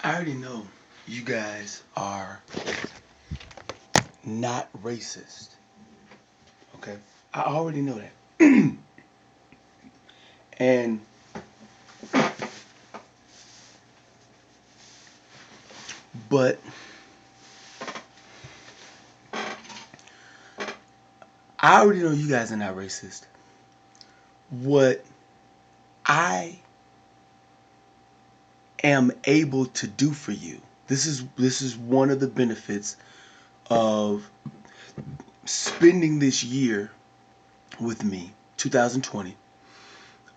I already know you guys are not racist. Okay? I already know that. And but I already know you guys are not racist. What I am able to do for you. This is one of the benefits of spending this year with me, 2020.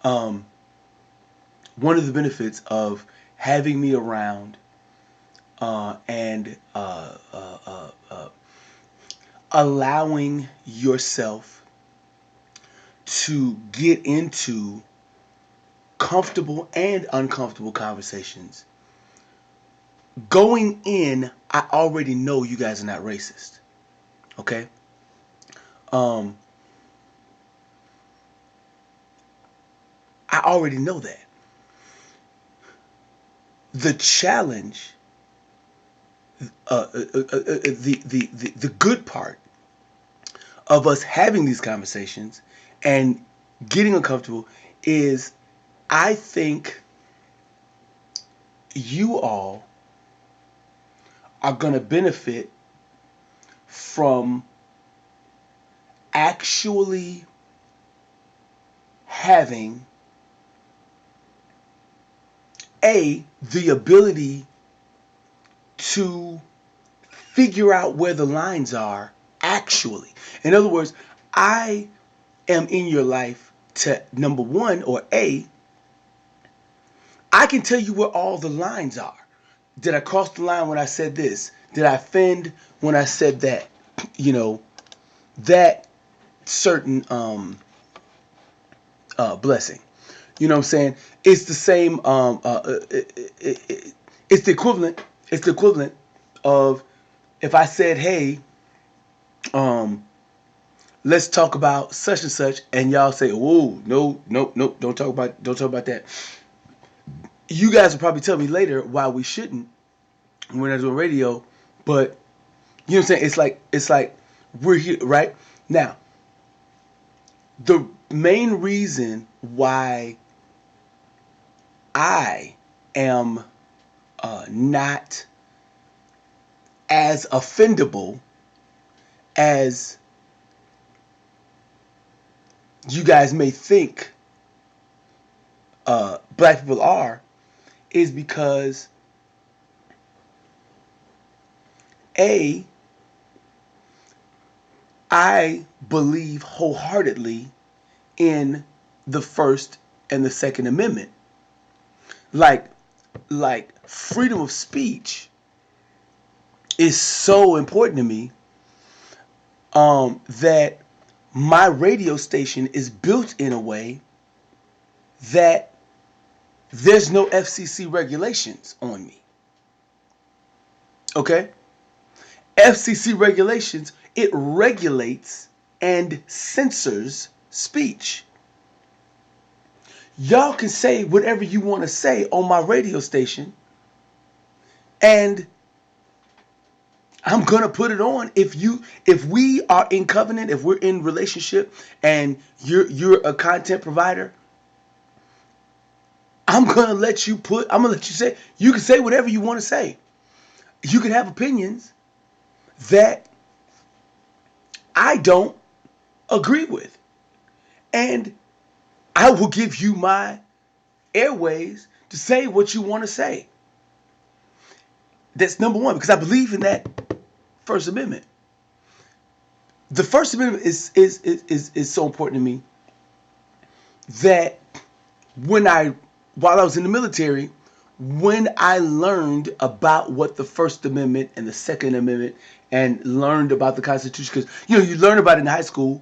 Um, One of the benefits of having me around and allowing yourself to get into comfortable and uncomfortable conversations. Going in, I already know you guys are not racist. Okay? Um, I already know that. The challenge, the good part of us having these conversations and getting uncomfortable is I think you all are going to benefit from actually having the ability to figure out where the lines are actually. In other words, I am in your life to number one or I can tell you where all the lines are. Did I cross the line when I said this? Did I offend when I said that? You know, that certain blessing. You know what I'm saying? It's the same. It's the equivalent. It's the equivalent of if I said, "Hey, um, let's talk about such and such," and y'all say, "Whoa, no, no, no, don't talk about that." You guys will probably tell me later why we shouldn't when we're not doing radio, but you know what I'm saying? It's like we're here right now. The main reason why I am not as offendable as you guys may think black people are is because a I believe wholeheartedly in the First and the Second Amendment. Like freedom of speech is so important to me that my radio station is built in a way that there's no FCC regulations on me. Okay? FCC regulations, it regulates and censors speech. Y'all can say whatever you want to say on my radio station, and I'm gonna put it on if we are in covenant, if we're in relationship and you're a content provider, I'm gonna let you say you can say whatever you want to say. You can have opinions that I don't agree with. And I will give you my airways to say what you want to say. That's number one, because I believe in that First Amendment. The First Amendment is so important to me that when I while I was in the military, when I learned about what the First Amendment and the Second Amendment and learned about the Constitution, because you learn about it in high school,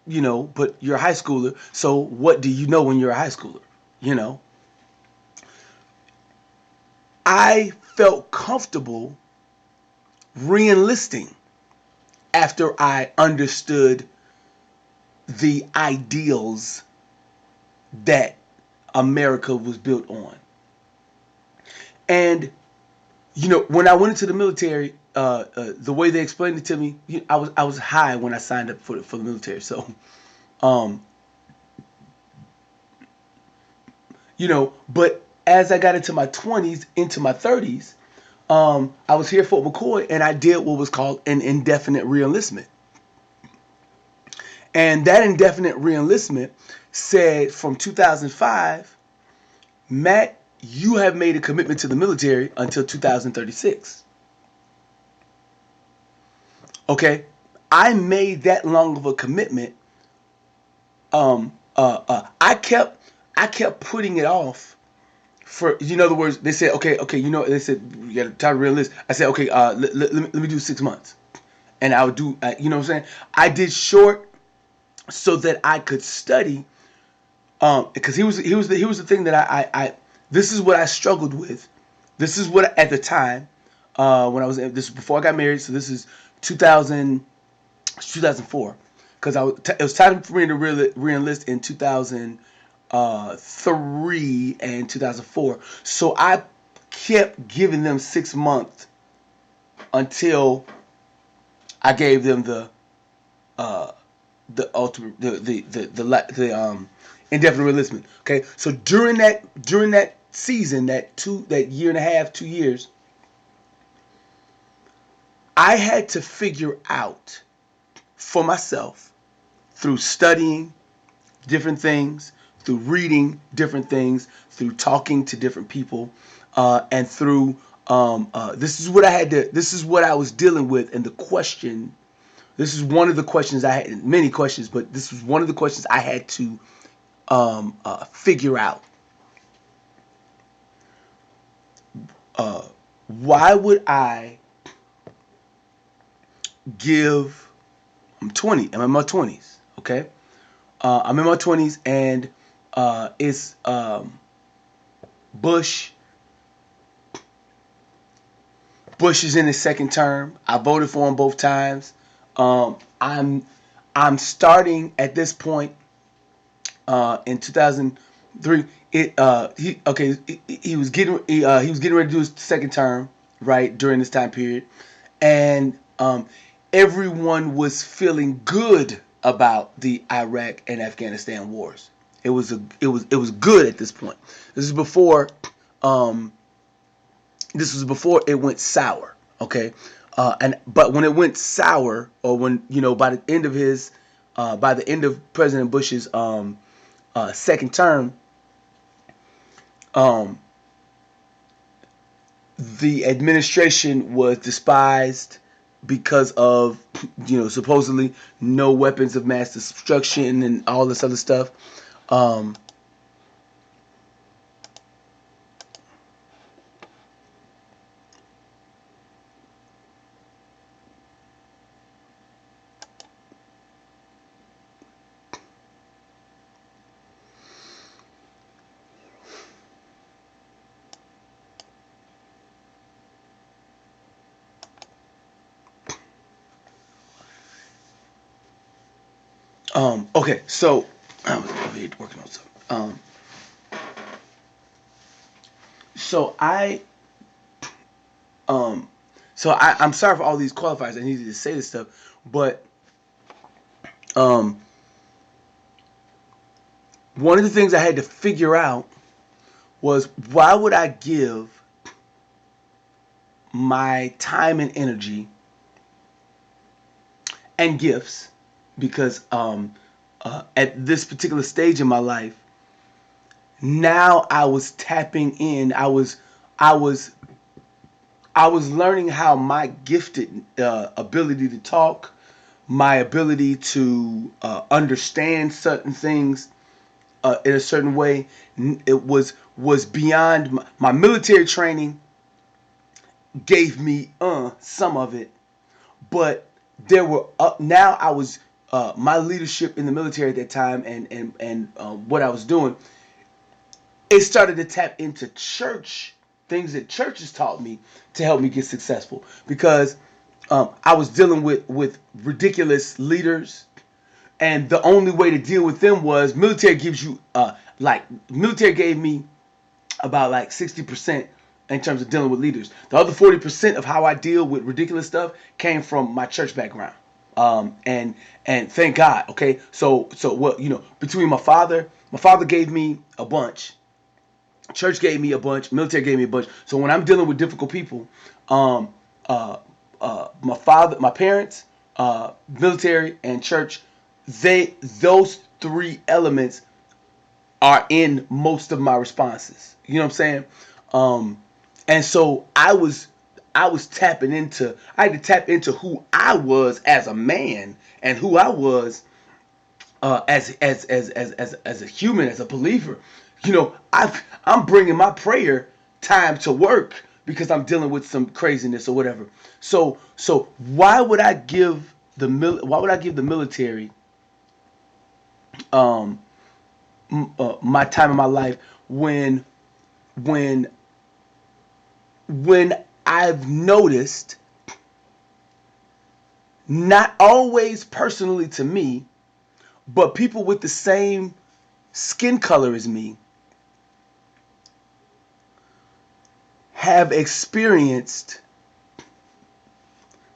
but you're a high schooler, so what do you know when you're a high schooler? You know, I felt comfortable reenlisting after I understood the ideals that America was built on. And When I went into the military, the way they explained it to me, I was high when I signed up for the military. So, um, but as I got into my 20s, into my 30s, I was here at Fort McCoy, and I did what was called an indefinite reenlistment. And that indefinite reenlistment said from 2005, Matt, you have made a commitment to the military until 2036. Okay, I made that long of a commitment. I kept putting it off for, in other words, they said, okay, they said you got to time to realist. I said, okay, let me do 6 months, and I would do, what I'm saying. I did short so that I could study, because he was the thing that I this is what I struggled with. This is what at the time, when I was, this was before I got married, so this is 2000. 2004, because it was time for me to re-enlist in 2003 and 2004. So I kept giving them 6 months until I gave them the ultimate the indefinite enlistment. Okay, so during that season, that year and a half, 2 years, I had to figure out for myself, through studying different things, through reading different things, through talking to different people, and through this is what I had to. This is what I was dealing with, and the question. This is one of the questions I had. Many questions, but this was one of the questions I had to figure out. Why would I give? I'm 20. I'm in my 20s. Okay, I'm in my 20s, and it's Bush. Bush is in his second term. I voted for him both times. I'm starting at this point, in 2003. He was getting ready to do his second term, right, during this time period, and everyone was feeling good about the Iraq and Afghanistan wars. It was good at this point. This is before um, this was before it went sour. Okay, but when it went sour, or when, by the end of President Bush's second term, um, the administration was despised because of, supposedly no weapons of mass destruction and all this other stuff. Um, okay, so I was over here working on something. So I um, I'm sorry for all these qualifiers. I needed to say this stuff, but um, one of the things I had to figure out was, why would I give my time and energy and gifts, because at this particular stage in my life, now I was tapping in. I was I was learning how my gifted ability to talk, my ability to understand certain things in a certain way, it was beyond my military training. Gave me some of it, but there were now I was my leadership in the military at that time, and what I was doing, it started to tap into church things that churches taught me to help me get successful, because I was dealing with ridiculous leaders, and the only way to deal with them was military gives you military gave me about like 60%, in terms of dealing with leaders. The other 40% of how I deal with ridiculous stuff came from my church background. And thank God. Okay, so what, between my father gave me a bunch, church gave me a bunch, military gave me a bunch. So when I'm dealing with difficult people, my parents, military, and church, those three elements are in most of my responses. You know what I'm saying? And so I had to tap into who I was as a man and who I was as a human, as a believer. I'm bringing my prayer time to work because I'm dealing with some craziness or whatever. So why would I give the military my time in my life when I've noticed, not always personally to me, but people with the same skin color as me have experienced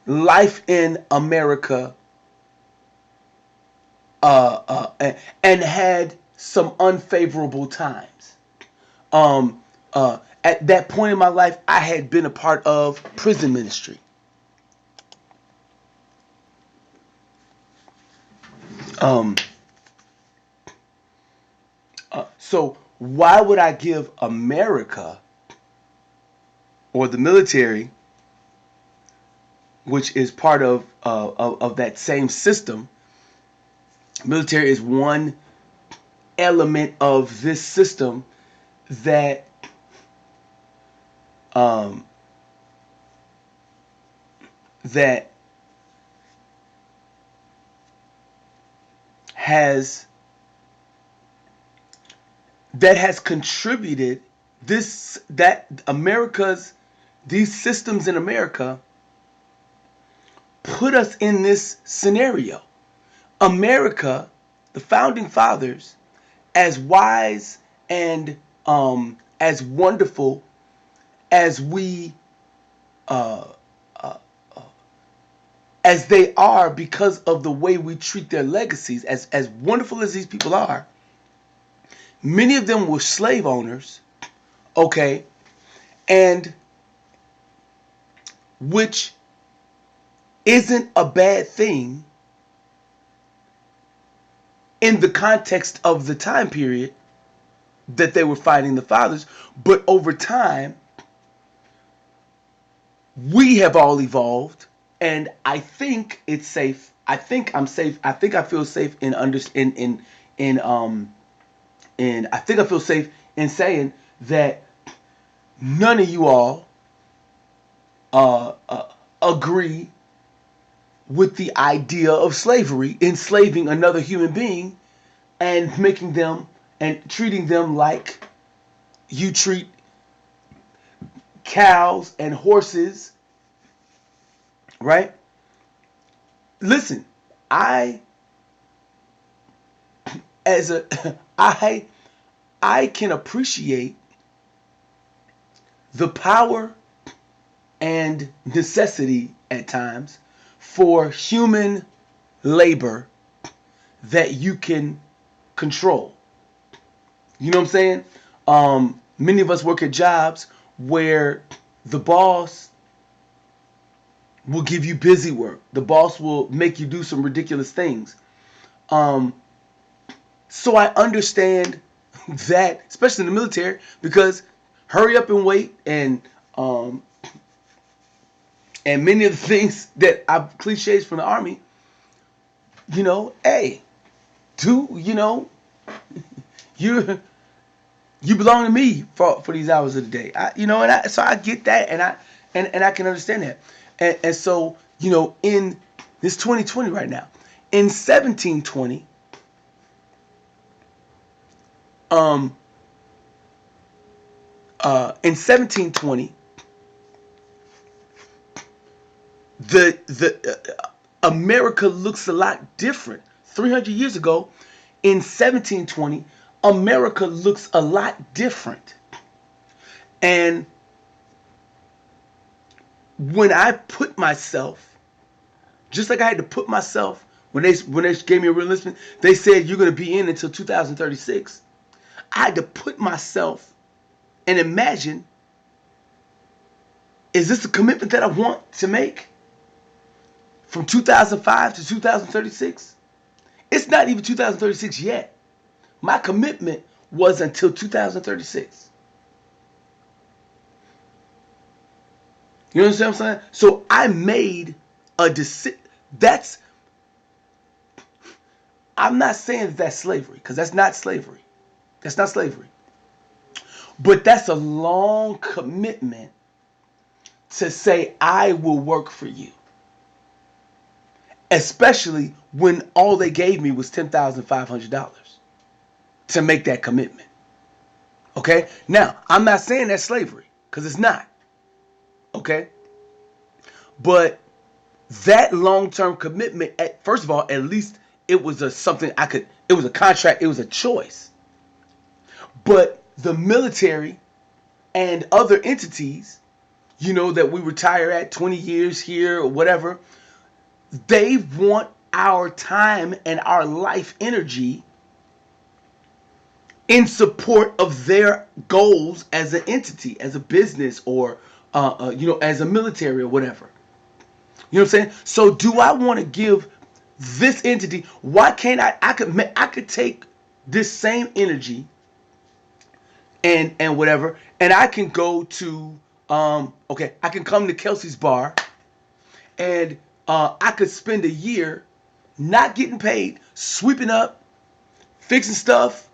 life in America and had some unfavorable times. At that point in my life, I had been a part of prison ministry. So why would I give America or the military, which is part of that same system? Military is one element of this system that has contributed these systems in America put us in this scenario. America, the founding fathers, as wise and as wonderful as as they are, because of the way we treat their legacies, as wonderful as these people are, many of them were slave owners, okay, and which isn't a bad thing in the context of the time period that they were fighting the fathers. But over time, we have all evolved, and I think it's safe. I think I'm safe. I think I feel safe in I think I feel safe in saying that none of you all agree with the idea of slavery, enslaving another human being and making them and treating them like you treat cows and horses, right? Listen, I can appreciate the power and necessity at times for human labor that you can control. You know what I'm saying? Many of us work at jobs where the boss will give you busy work. The boss will make you do some ridiculous things. So I understand that, especially in the military, because hurry up and wait and many of the things that I've cliches from the Army, hey, you belong to me for these hours of the day. So I get that, and I can understand that. And so, in this 2020 right now, in 1720, the America looks a lot different. 300 years ago, in 1720, America looks a lot different. And when I put myself, just like I had to put myself when they gave me a reenlistment, they said you're going to be in until 2036. I had to put myself and imagine, is this a commitment that I want to make from 2005 to 2036? It's not even 2036 yet. My commitment was until 2036. You know what I'm saying? So I made a decision. I'm not saying that's slavery, because that's not slavery. That's not slavery. But that's a long commitment to say, I will work for you. Especially when all they gave me was $10,500 to make that commitment. Okay? Now, I'm not saying that's slavery, because it's not. Okay? But that long-term commitment, first of all, at least it was something it was a contract, it was a choice. But the military and other entities, that we retire at 20 years here or whatever, they want our time and our life energy in support of their goals as an entity, as a business, or as a military or whatever. You know what I'm saying? So do I want to give this entity, why can't I could take this same energy and whatever, and I can go to I can come to Kelsey's bar, and I could spend a year not getting paid, sweeping up, fixing stuff,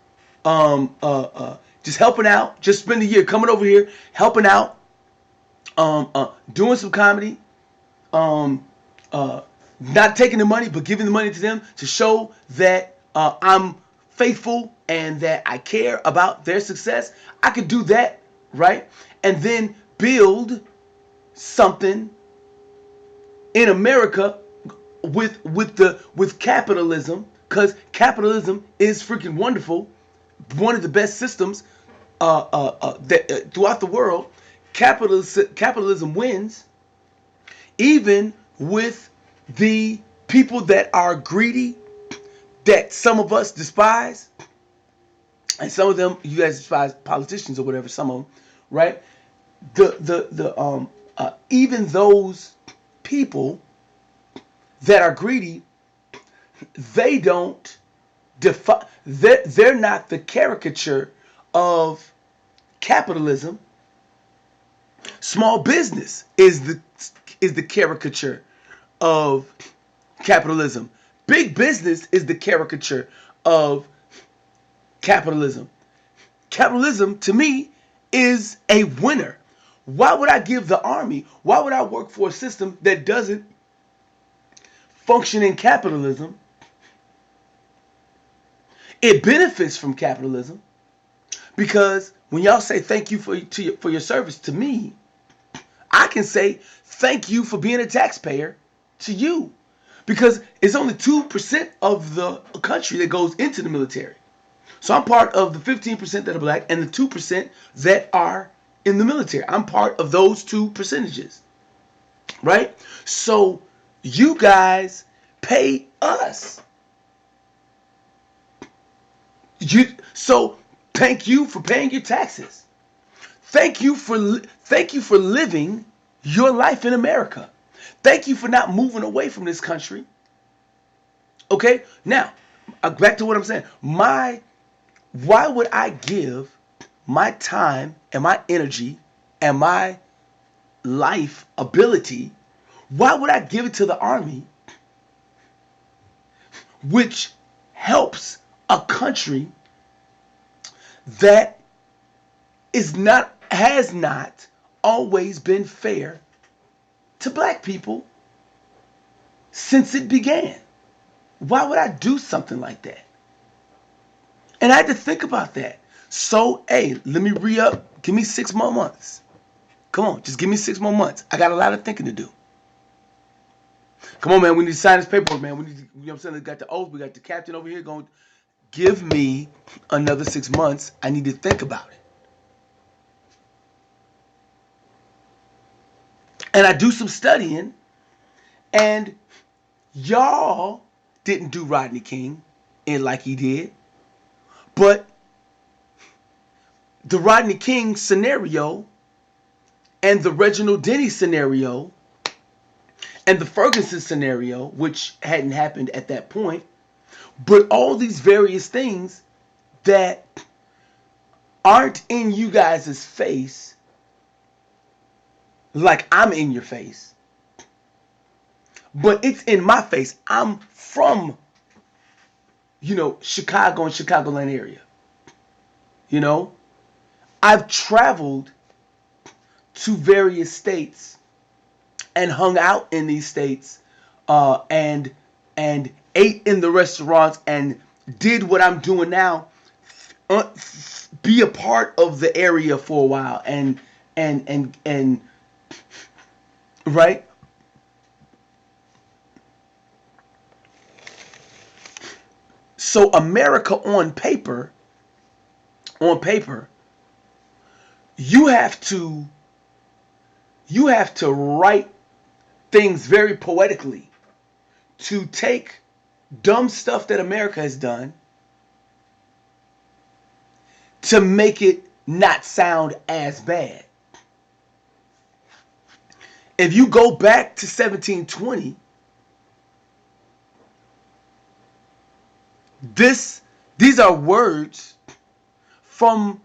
just helping out, just spend a year coming over here, helping out, doing some comedy, not taking the money, but giving the money to them to show that I'm faithful and that I care about their success. I could do that, right? And then build something in America with capitalism, because capitalism is freaking wonderful. One of the best systems throughout the world. Capitalism wins, even with the people that are greedy, that some of us despise, and some of them, you guys despise politicians or whatever, some of them, right? Even those people that are greedy, they don't define, they're not the caricature of capitalism. Small business is the caricature of capitalism. Big business is the caricature of capitalism. Capitalism, to me, is a winner. Why would I give the army? Why would I work for a system that doesn't function in capitalism? It benefits from capitalism, because when y'all say thank you for your service to me, I can say thank you for being a taxpayer to you, because it's only 2% of the country that goes into the military. So I'm part of the 15% that are black and the 2% that are in the military. I'm part of those 2 percentages, right? So you guys pay us. So thank you for paying your taxes. Thank you for living your life in America. Thank you for not moving away from this country. Okay? Now, back to what I'm saying. Why would I give my time and my energy and my life ability, why would I give it to the army, which helps a country that has not always been fair to black people since it began? Why would I do something like that? And I had to think about that. So, hey, let me re-up. Give me 6 more months. Come on, just give me 6 more months. I got a lot of thinking to do. Come on, man. We need to sign this paperwork, man. We need to, you know what I'm saying? We got the oath. We got the captain over here going, give me another 6 months. I need to think about it. and I do some studying, and y'all didn't do Rodney King in like he did, but the Rodney King scenario and the Reginald Denny scenario and the Ferguson scenario, which hadn't happened at that point, but all these various things that aren't in you guys' face like I'm in your face, but it's in my face. I'm from, Chicago and Chicagoland area. I've traveled to various states and hung out in these states, and ate in the restaurants and did what I'm doing now, be a part of the area for a while, and right. So America on paper, you have to write things very poetically to take dumb stuff that America has done to make it not sound as bad. If you go back to 1720, these are words from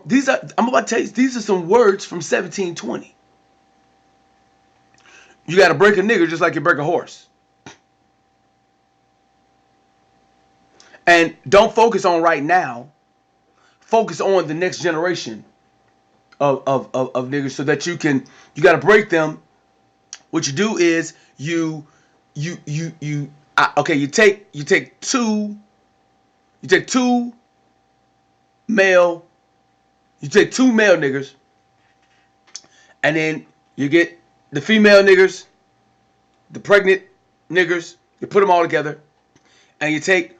these are I'm about to tell you, these are some words from 1720. You got to break a nigger just like you break a horse. And don't focus on right now. Focus on the next generation of niggers, so that you got to break them. What you do is you take two male niggers, and then you get the female niggers, the pregnant niggers, you put them all together, and you take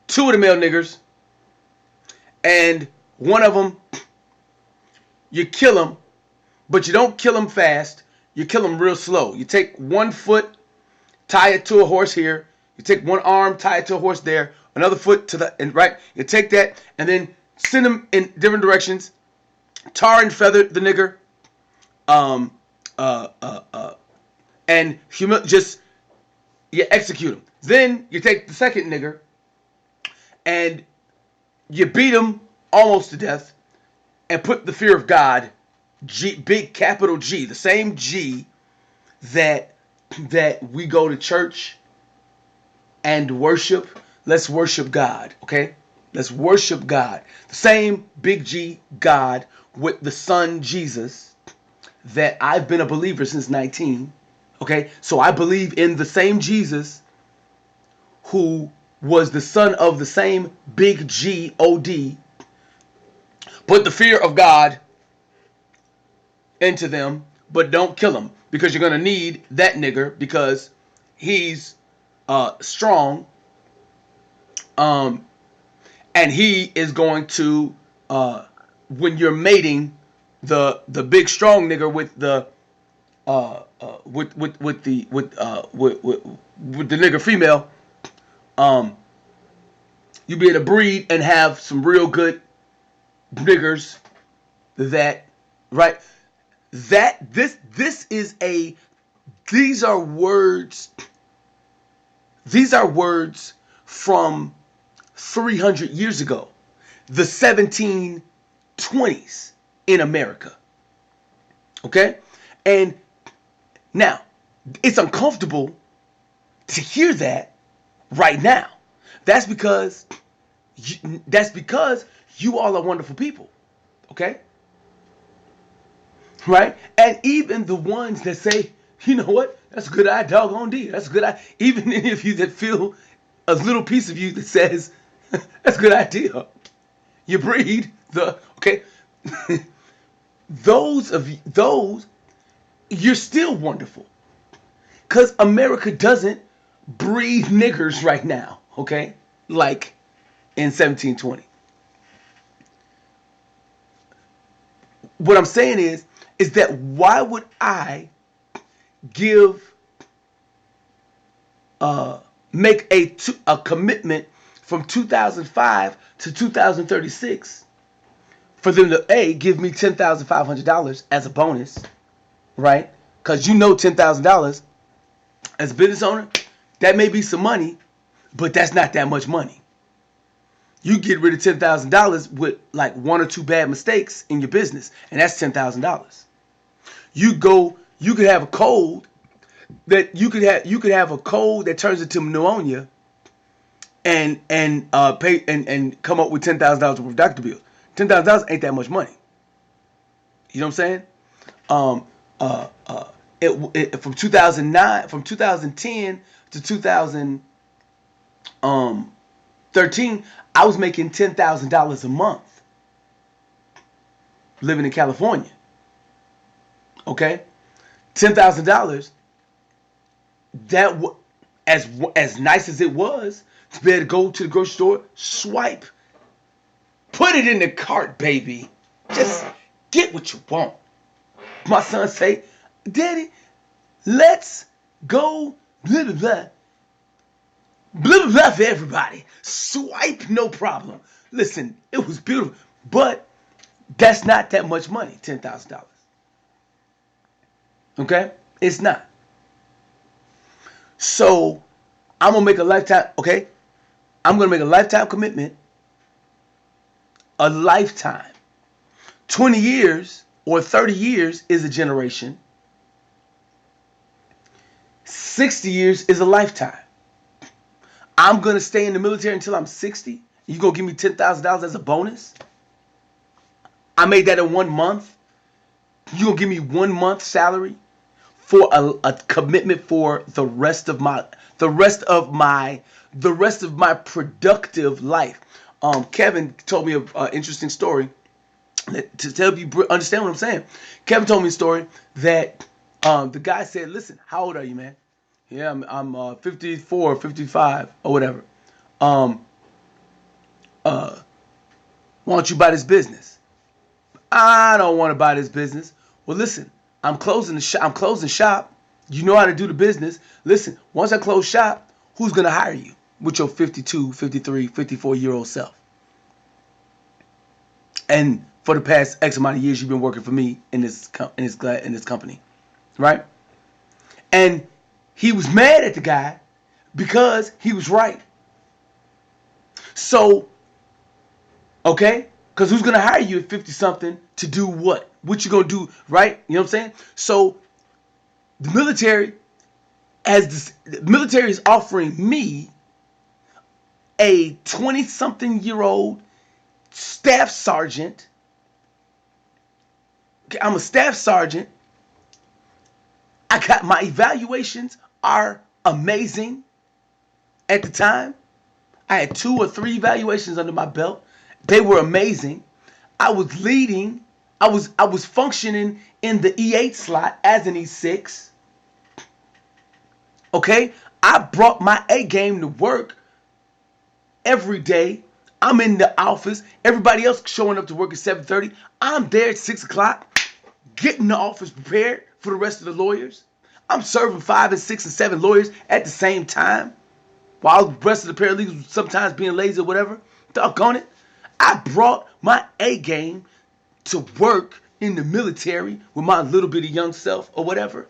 two of the male niggers, and one of them, you kill him, but you don't kill him fast, you kill him real slow. You take one foot, tie it to a horse here, you take one arm, tie it to a horse there, another foot to the, and right, you take that, and then send them in different directions, tar and feather the nigger, and just you execute him. Then you take the second nigger and you beat him almost to death and put the fear of God, big capital G, the same G that we go to church and worship. Let's worship God, okay? Let's worship God. The same big G God with the Son Jesus that I've been a believer since 19. Okay, so I believe in the same Jesus who was the son of the same big G O-D. Put the fear of God into them, but don't kill him, because you're going to need that nigger because he's strong. And he is going to, when you're mating the big strong nigger with the with the nigger female, you'll be able to breed and have some real good niggers. That right? That this is a. These are words. These are words from 300 years ago, the 1720s in America. Okay, and now it's uncomfortable to hear that right now. That's because you all are wonderful people. Okay, right? And even the ones that say, you know what, that's a good idea, doggone D. That's a good idea. Even any of you that feel a little piece of you that says, that's a good idea. You breed the, okay. those, you're still wonderful. Because America doesn't breed niggers right now, okay? Like in 1720. What I'm saying is that why would I give make a commitment from 2005 to 2036 for them to give me $10,500 as a bonus, right? Because you know $10,000 as a business owner, that may be some money, but that's not that much money. You get rid of $10,000 with like one or two bad mistakes in your business, and that's $10,000. You could have a cold that you could have a cold that turns into pneumonia, and pay and come up with $10,000 worth of doctor bills. $10,000 ain't that much money. You know what I'm saying? From 2010 to 2013, I was making $10,000 a month living in California. Okay, $10,000. That as nice as it was to be able to go to the grocery store, swipe, put it in the cart, baby. Just get what you want. My son say, Daddy, let's go blah blah blah. Blah blah blah for everybody. Swipe, no problem. Listen, it was beautiful, but that's not that much money, $10,000. Okay? It's not. So I'm gonna make a lifetime, okay? I'm gonna make a lifetime commitment. A lifetime. 20 years or 30 years is a generation. 60 years is a lifetime. I'm gonna stay in the military until I'm 60. You gonna give me $10,000 as a bonus? I made that in 1 month. You gonna give me 1 month salary for a commitment for the rest of my productive life. Kevin told me an interesting story to help you understand what I'm saying. Kevin told me a story that the guy said, "Listen, how old are you, man?" Yeah, I'm 54, 55, or whatever. Why don't you buy this business? I don't want to buy this business. Well, listen, I'm closing shop. You know how to do the business. Listen, once I close shop, who's going to hire you with your 52, 53, 54-year-old self? And for the past X amount of years, you've been working for me in this company, right? And he was mad at the guy because he was right. So, okay, because who's going to hire you at 50-something to do what? What you going to do, right? You know what I'm saying? So the military is offering me a 20-something-year-old staff sergeant. Okay, I'm a staff sergeant. My evaluations are amazing. At the time, I had 2 or 3 evaluations under my belt. They were amazing. I was leading. I was functioning in the E8 slot as an E6. Okay? I brought my A game to work every day. I'm in the office. Everybody else showing up to work at 7:30. I'm there at 6 o'clock, getting the office prepared for the rest of the lawyers. I'm serving 5 and 6 and 7 lawyers at the same time, while the rest of the paralegals sometimes being lazy or whatever. Doggone it. I brought my A game to work in the military with my little bitty young self or whatever.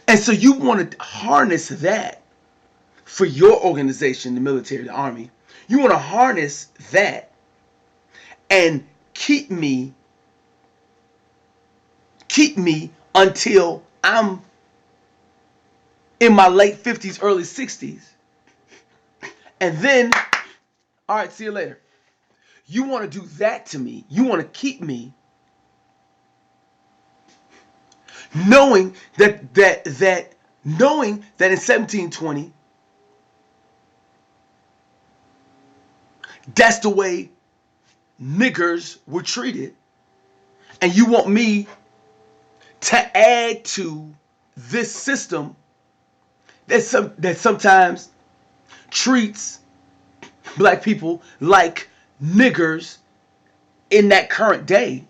And so you want to harness that for your organization, the military, the army. You want to harness that and keep me until I'm in my late 50s, early 60s. And then, all right, see you later. You want to do that to me. You want to keep me knowing that in 1720, that's the way niggers were treated. And you want me to add to this system that sometimes treats black people like niggers in that current day.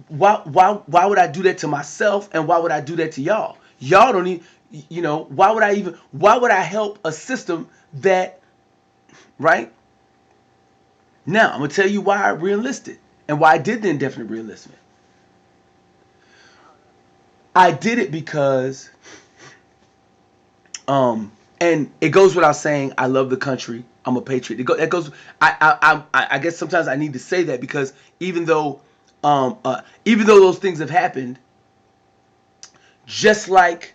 why would I do that to myself, and why would I do that to y'all? Y'all don't need, why would I help a system that, right? Now, I'm going to tell you why I reenlisted and why I did the indefinite reenlistment. I did it because, and it goes without saying, I love the country. I'm a patriot. That goes. I guess sometimes I need to say that because even though those things have happened, just like,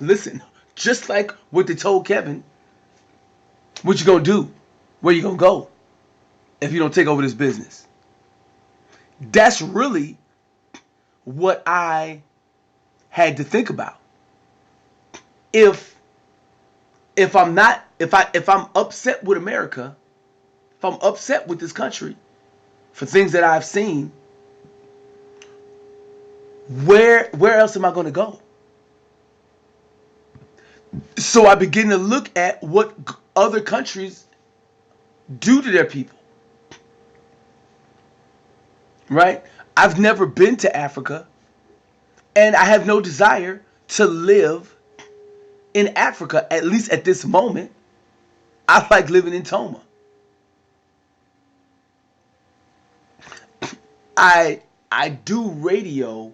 listen, just like what they told Kevin, what you gonna do? Where you gonna go if you don't take over this business? That's really what I had to think about. If I'm not, if I'm upset with America, if I'm upset with this country for things that I've seen, where else am I going to go? So I begin to look at what other countries do to their people. Right? I've never been to Africa, and I have no desire to live in Africa, at least at this moment. I like living in Toma. I do radio,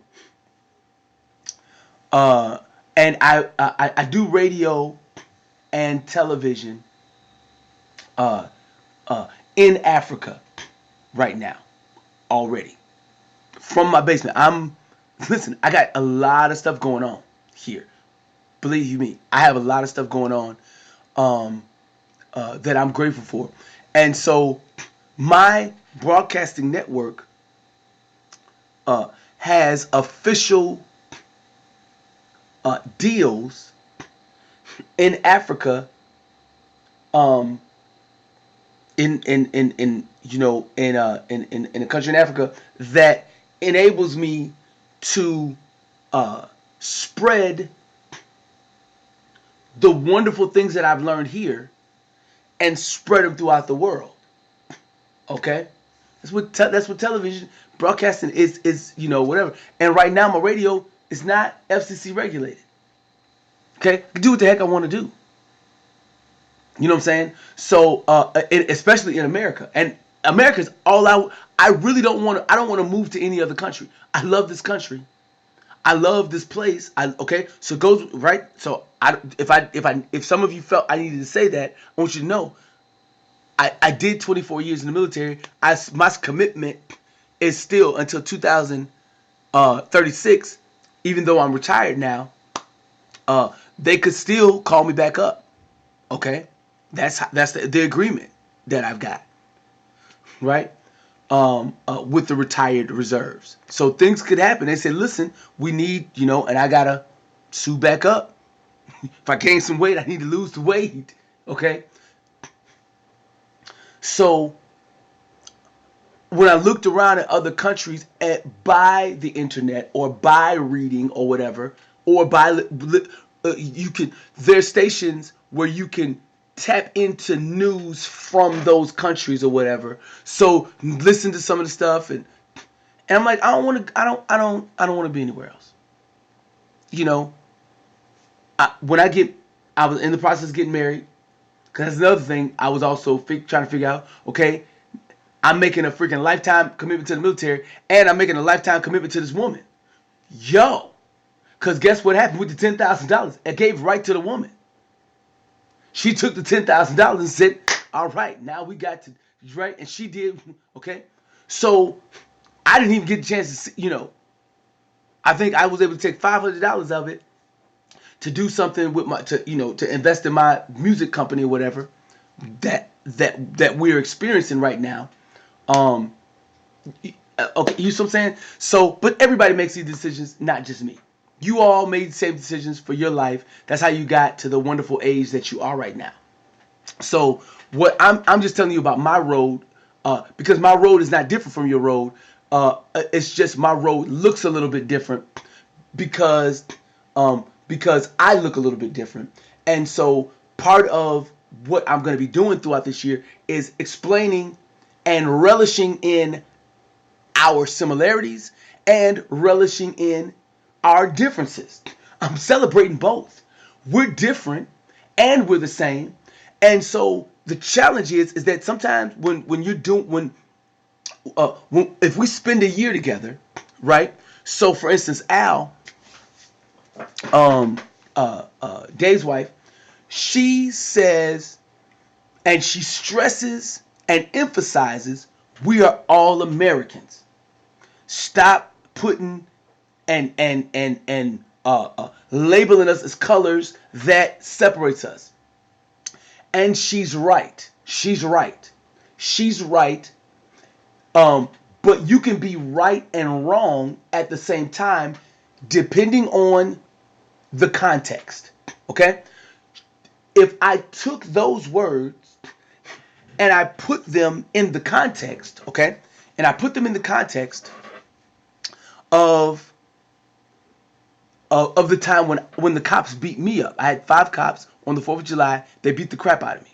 and I do radio and television in Africa right now already from my basement. Listen, I got a lot of stuff going on here. Believe you me, I have a lot of stuff going on that I'm grateful for. And so my broadcasting network has official deals in Africa, in a country in Africa that enables me to spread the wonderful things that I've learned here and spread them throughout the world. Okay, that's what television broadcasting is whatever. And right now my radio is not FCC regulated. Okay, I can do what the heck I want to do. You know what I'm saying? So especially in America, and America's all out. I really don't want to. I don't want to move to any other country. I love this country. I love this place. Okay, so it goes right. So if some of you felt I needed to say that, I want you to know, I did 24 years in the military. My commitment is still until 2036. Even though I'm retired now, they could still call me back up. Okay, that's the agreement that I've got, right? With the retired reserves. So things could happen. They say, listen, we need, and I gotta suit back up. If I gain some weight, I need to lose the weight. Okay. So when I looked around at other countries by the internet or by reading or whatever, or by there's stations where you can tap into news from those countries or whatever. So listen to some of the stuff, and I'm like, I don't want to be anywhere else. I was in the process of getting married, because that's another thing. I was also trying to figure out, okay, I'm making a freaking lifetime commitment to the military, and I'm making a lifetime commitment to this woman. Yo, because guess what happened with the $10,000? It gave right to the woman. She took the $10,000 and said, all right, now we got to, right? And she did, okay? So I didn't even get the chance to see, I think I was able to take $500 of it to do something with to invest in my music company or whatever that we're experiencing right now. Okay, you know what I'm saying? So, but everybody makes these decisions, not just me. You all made the same decisions for your life. That's how you got to the wonderful age that you are right now. So what I'm just telling you about my road, because my road is not different from your road. It's just my road looks a little bit different because I look a little bit different. And so part of what I'm going to be doing throughout this year is explaining and relishing in our similarities and relishing in our differences. I'm celebrating both. We're different and we're the same. And so the challenge is that sometimes when you're doing when if we spend a year together, right? So for instance, Al, Dave's wife, she says and she stresses and emphasizes we are all Americans. Stop putting and labeling us as colors that separates us. And she's right. She's right. She's right. But you can be right and wrong at the same time, depending on the context. Okay? If I took those words and I put them in the context, okay? And I put them in the context of the time when the cops beat me up. I had 5 cops on the 4th of July. They beat the crap out of me.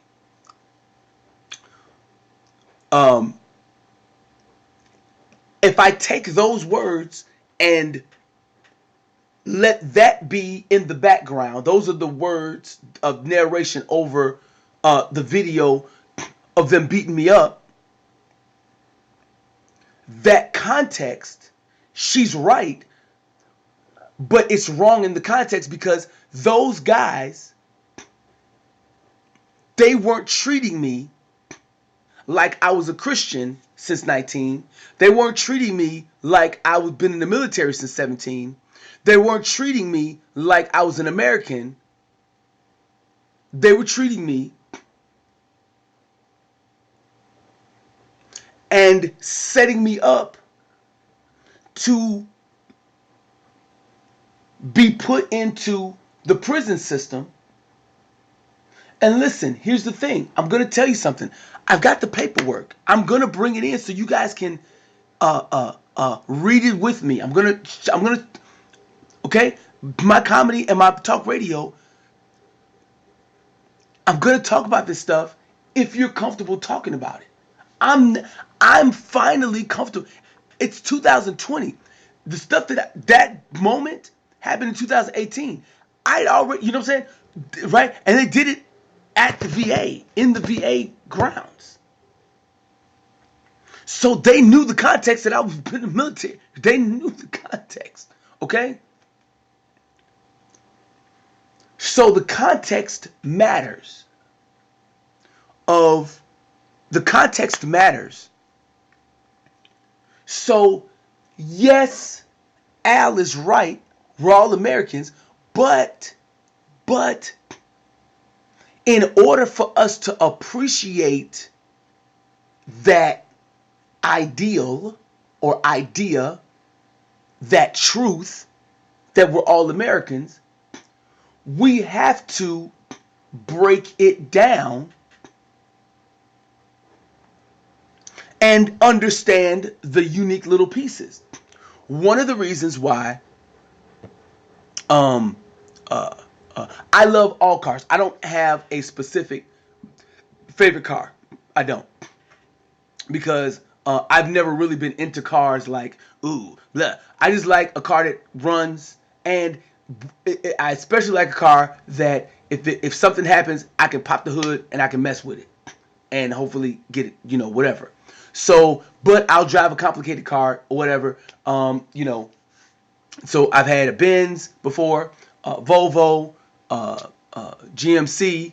If I take those words and let that be in the background, those are the words of narration over the video of them beating me up. That context, she's right, but it's wrong in the context because those guys, they weren't treating me like I was a Christian since 19. They weren't treating me like I was been in the military since 17. They weren't treating me like I was an American. They were treating me and setting me up to be put into the prison system. And listen, here's the thing. I'm going to tell you something. I've got the paperwork. I'm going to bring it in so you guys can read it with me. I'm going to, okay? My comedy and my talk radio, I'm going to talk about this stuff if you're comfortable talking about it. I'm finally comfortable. It's 2020. The stuff that moment happened in 2018. I'd already, you know what I'm saying? Right? And they did it at the VA, in the VA grounds. So they knew the context that I was in the military. They knew the context. Okay? So the context matters. The context matters. So, yes, Al is right. We're all Americans. But, in order for us to appreciate that ideal or idea, that truth that we're all Americans, we have to break it down and understand the unique little pieces. One of the reasons why I love all cars. I don't have a specific favorite car. I don't. Because I've never really been into cars like, ooh, blah. I just like a car that runs, and I especially like a car that if something happens, I can pop the hood and I can mess with it and hopefully get it, whatever. So, but I'll drive a complicated car or whatever, So I've had a Benz before, Volvo, GMC,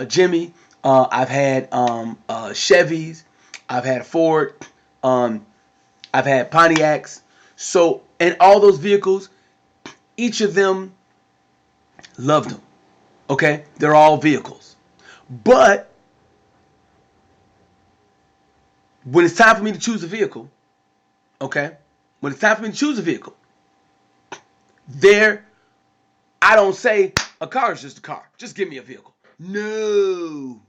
Jimmy. I've had Chevys. I've had a Ford. I've had Pontiacs. So, and all those vehicles, each of them loved them. Okay? They're all vehicles. But when it's time for me to choose a vehicle, okay? When it's time for me to choose a vehicle, I don't say a car is just a car. Just give me a vehicle. No.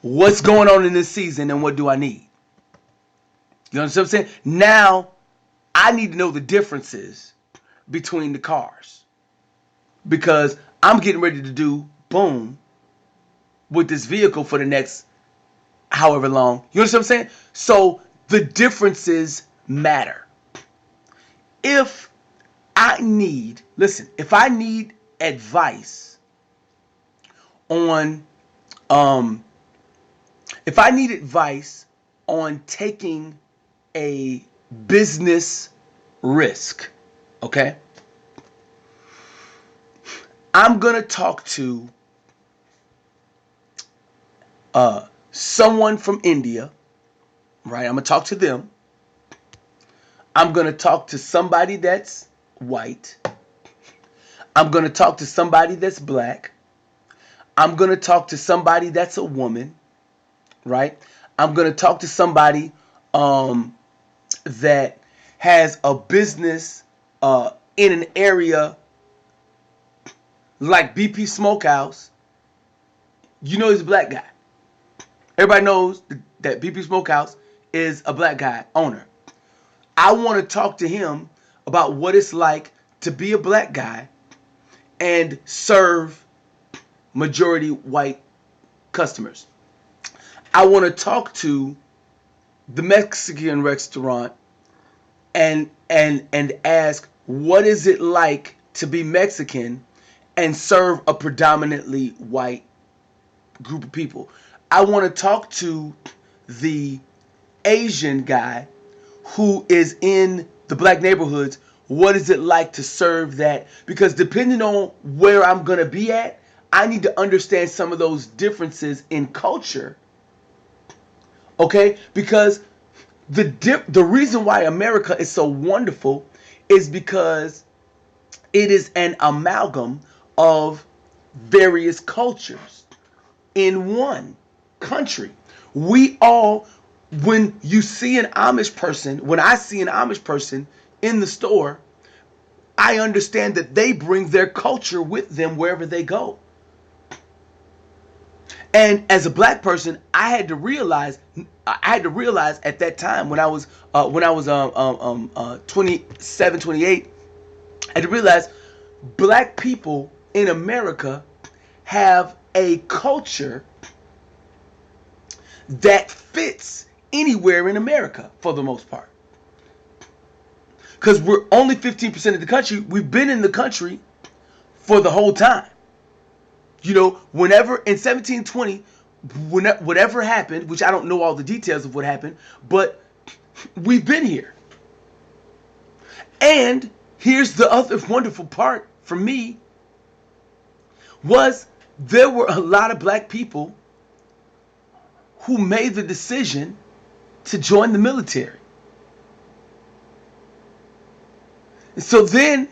What's going on in this season and what do I need? You understand what I'm saying? Now, I need to know the differences between the cars. Because I'm getting ready to do, boom, with this vehicle for the next however long. You understand what I'm saying? So the differences matter. If if I need advice on, um, if I need advice on taking a business risk, okay, I'm gonna talk to someone from India, right? I'm gonna talk to them. I'm gonna talk to somebody that's white. I'm gonna talk to somebody that's black. I'm gonna talk to somebody that's a woman, right? I'm gonna talk to somebody that has a business in an area like BP Smokehouse. You know he's a black guy. Everybody knows that BP Smokehouse is a black guy owner. I want to talk to him about what it's like to be a black guy and serve majority white customers. I want to talk to the Mexican restaurant and ask, what is it like to be Mexican and serve a predominantly white group of people? I want to talk to the Asian guy who is in the black neighborhoods. What is it like to serve that? Because depending on where I'm going to be at, I need to understand some of those differences in culture. Okay? Because the reason why America is so wonderful is because it is an amalgam of various cultures in one country. We all, when you see an Amish person, when I see an Amish person in the store, I understand that they bring their culture with them wherever they go. And as a black person, I had to realize at that time when I was 27, 28, I had to realize black people in America have a culture that fits anywhere in America for the most part. Because we're only 15% of the country. We've been in the country for the whole time. You know, whenever in 1720, whatever happened, which I don't know all the details of what happened, but we've been here. And here's the other wonderful part for me was there were a lot of black people who made the decision to join the military. And so then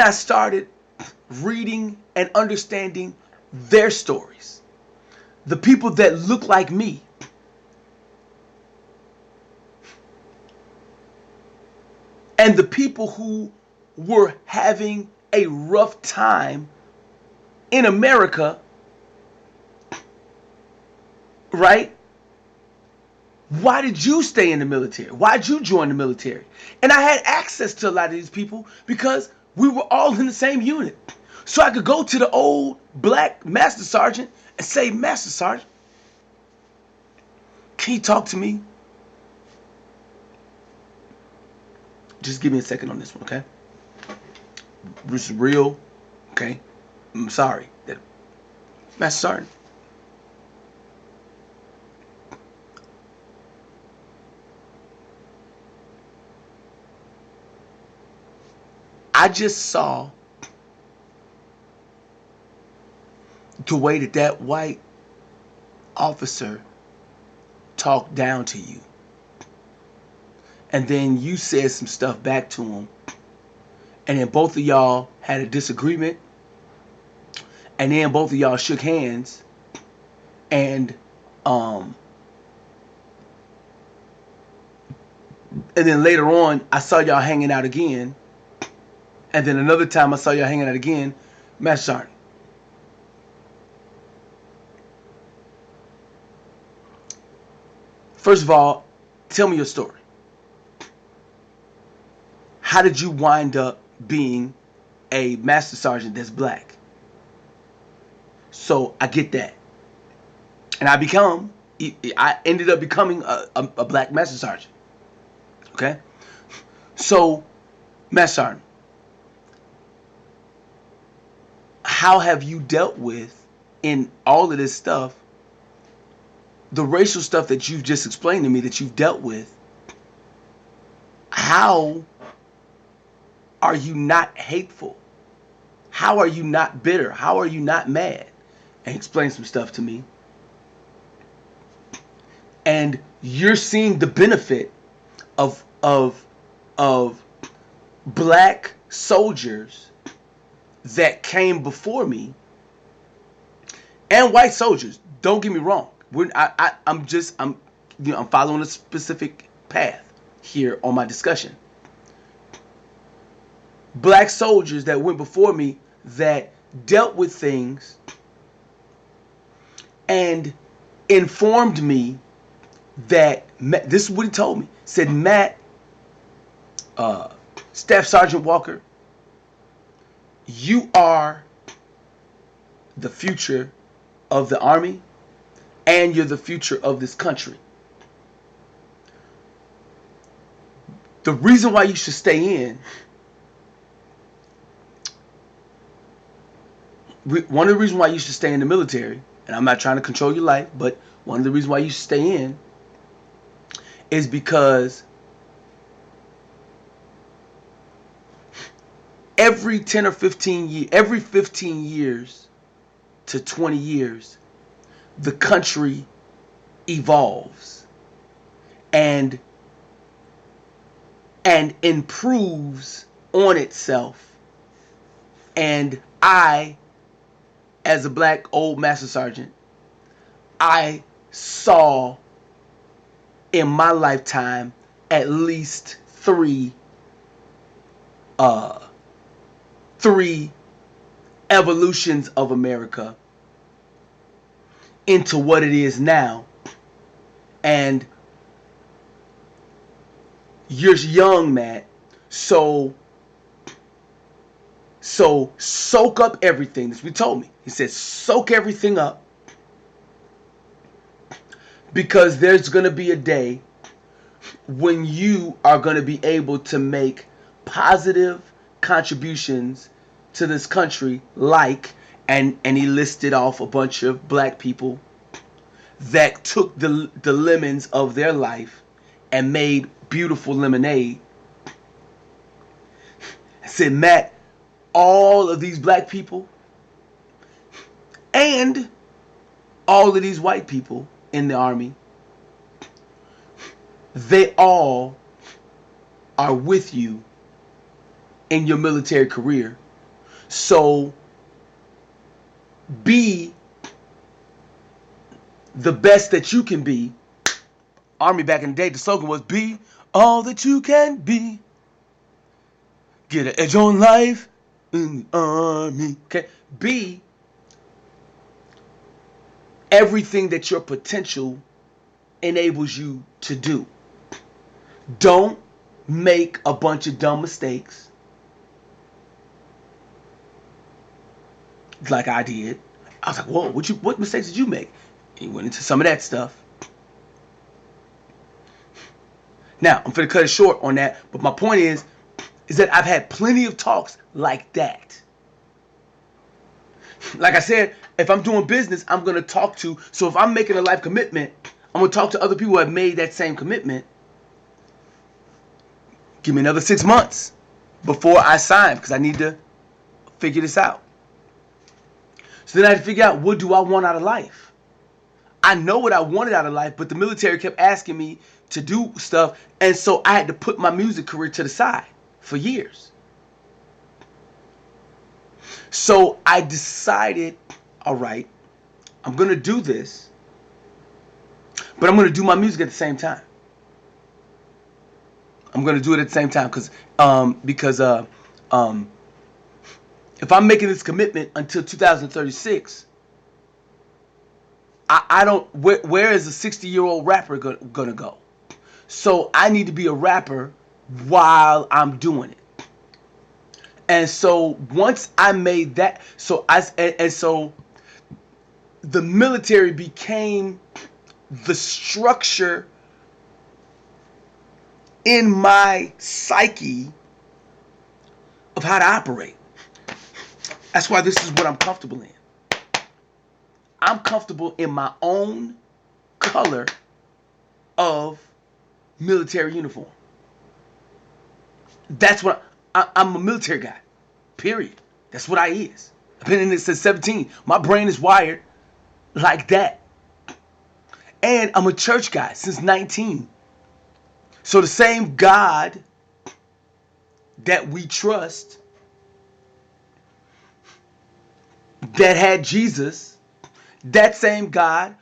I started reading and understanding their stories. The people that look like me. And the people who were having a rough time in America, right? Why did you stay in the military? Why did you join the military? And I had access to a lot of these people because we were all in the same unit. So I could go to the old black master sergeant and say, Master Sergeant, can you talk to me? Just give me a second on this one, okay? This is real, okay? I'm sorry. Master Sergeant. I just saw the way that white officer talked down to you. And then you said some stuff back to him. And then both of y'all had a disagreement. And then both of y'all shook hands. And then later on, I saw y'all hanging out again. And then another time I saw y'all hanging out again. Master Sergeant. First of all, tell me your story. how did you wind up being a master sergeant that's black? So I get that. And I ended up becoming a black master sergeant. Okay? So, Master Sergeant, how have you dealt with, in all of this stuff, the racial stuff that you've just explained to me that you've dealt with? How are you not hateful? How are you not bitter? How are you not mad? And explain some stuff to me. And you're seeing the benefit of black soldiers that came before me, and white soldiers. Don't get me wrong. I'm following a specific path here on my discussion. Black soldiers that went before me that dealt with things and informed me that, this is what he told me. Said, Matt, Staff Sergeant Walker, you are the future of the Army, and you're the future of this country. The reason why you should stay in, one of the reasons why you should stay in the military, and I'm not trying to control your life, but one of the reasons why you should stay in is because every 10 or 15 years, every 15 years to 20 years, the country evolves and improves on itself. And I, as a black old master sergeant, I saw in my lifetime at least three evolutions of America into what it is now. And you're young, Matt, so soak up everything. That's what he told me. He said soak everything up, because there's going to be a day when you are going to be able to make positive contributions to this country, like, and he listed off a bunch of black people that took the lemons of their life and made beautiful lemonade. I said, Matt, all of these black people and all of these white people in the Army, they all are with you in your military career. So be the best that you can be. Army back in the day, the slogan was be all that you can be. Get an edge on life in the Army. Okay? Be everything that your potential enables you to do. Don't make a bunch of dumb mistakes like I did. I was like, whoa, what mistakes did you make? And he went into some of that stuff. Now, I'm going to cut it short on that, but my point is that I've had plenty of talks like that. Like I said, if I'm doing business, I'm going to talk to, so if I'm making a life commitment, I'm going to talk to other people who have made that same commitment. Give me another 6 months before I sign, because I need to figure this out. So then I had to figure out, what do I want out of life? I know what I wanted out of life, but the military kept asking me to do stuff, and so I had to put my music career to the side for years. So I decided, all right, I'm going to do this, but I'm going to do my music at the same time. I'm going to do it at the same time because if I'm making this commitment until 2036, I don't, where is a 60-year-old rapper gonna go? So I need to be a rapper while I'm doing it. And so once I made that, so the military became the structure in my psyche of how to operate. That's why this is what I'm comfortable in. I'm comfortable in my own color of military uniform. That's what I'm a military guy. Period. That's what I is. I've been in this since 17. My brain is wired like that. And I'm a church guy since 19. So the same God that we trust, that had Jesus, that same God,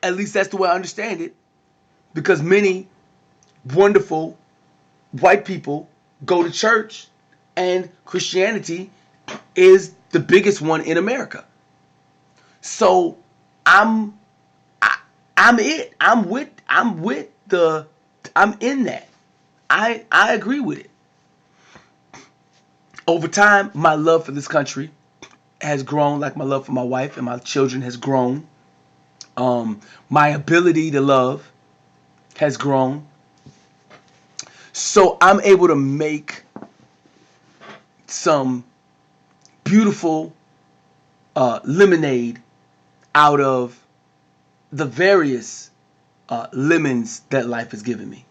at least that's the way I understand it, because many wonderful white people go to church and Christianity is the biggest one in America. So I'm it. I'm in that. I agree with it. Over time, my love for this country has grown, like my love for my wife and my children has grown. My ability to love has grown. So I'm able to make some beautiful lemonade out of the various lemons that life has given me.